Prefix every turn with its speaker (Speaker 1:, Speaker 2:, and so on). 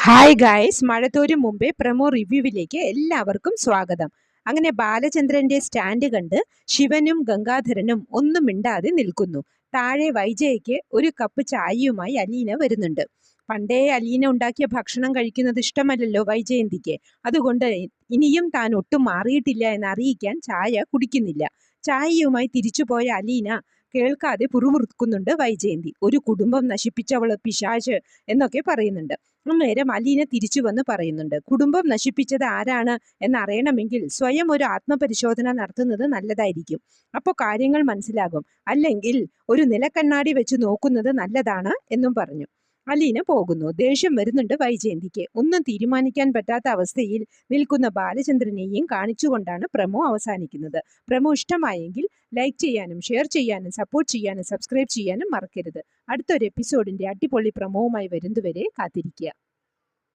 Speaker 1: Hi guys, മഴത്തോരും മുമ്പേ promo റിവ്യൂവിലേക്ക് എല്ലാവർക്കും സ്വാഗതം. അങ്ങനെ ബാലചന്ദ്രന്റെ സ്റ്റാൻഡ് കണ്ട് ശിവനും ഗംഗാധരനും ഒന്നും മിണ്ടാതെ നിൽക്കുന്നു. താഴെ വൈജയ്ക്ക് ഒരു കപ്പ് ചായയുമായി അലീന വരുന്നുണ്ട്. പണ്ടേ അലീന ഉണ്ടാക്കിയ ഭക്ഷണം കഴിക്കുന്നത് ഇഷ്ടമല്ലല്ലോ വൈജയന്തിക്ക്. അതുകൊണ്ട് ഇനിയും താൻ ഒട്ടും മാറിയിട്ടില്ല എന്ന് അറിയിക്കാൻ ചായ കുടിക്കുന്നില്ല. ചായയുമായി തിരിച്ചുപോയ അലീന കേൾക്കാതെ പുറുമുറുക്കുന്നുണ്ട് വൈജയന്തി. ഒരു കുടുംബം നശിപ്പിച്ചവള് പിശാച് എന്നൊക്കെ പറയുന്നുണ്ട്. അന്നേരം അലീന തിരിച്ചു വന്ന് പറയുന്നുണ്ട്, കുടുംബം നശിപ്പിച്ചത് ആരാണ് എന്നറിയണമെങ്കിൽ സ്വയം ഒരു ആത്മപരിശോധന നടത്തുന്നത് നല്ലതായിരിക്കും. അപ്പോൾ കാര്യങ്ങൾ മനസ്സിലാകും. അല്ലെങ്കിൽ ഒരു നിലക്കണ്ണാടി വെച്ച് നോക്കുന്നത് നല്ലതാണ് എന്നും പറഞ്ഞു. അലീന പോകുന്നു. ദേഷ്യം വരുന്നുണ്ട് വൈജയന്തിക്ക്. ഒന്നും തീരുമാനിക്കാൻ പറ്റാത്ത അവസ്ഥയിൽ നിൽക്കുന്ന ബാലചന്ദ്രനെയും കാണിച്ചുകൊണ്ടാണ് പ്രമോ അവസാനിക്കുന്നത്. പ്രമോ ഇഷ്ടമായെങ്കിൽ ലൈക്ക് ചെയ്യാനും ഷെയർ ചെയ്യാനും സപ്പോർട്ട് ചെയ്യാനും സബ്സ്ക്രൈബ് ചെയ്യാനും മറക്കരുത്. അടുത്തൊരു എപ്പിസോഡിന്റെ അടിപൊളി പ്രമോവുമായി വരുന്നതുവരെ കാത്തിരിക്കുക.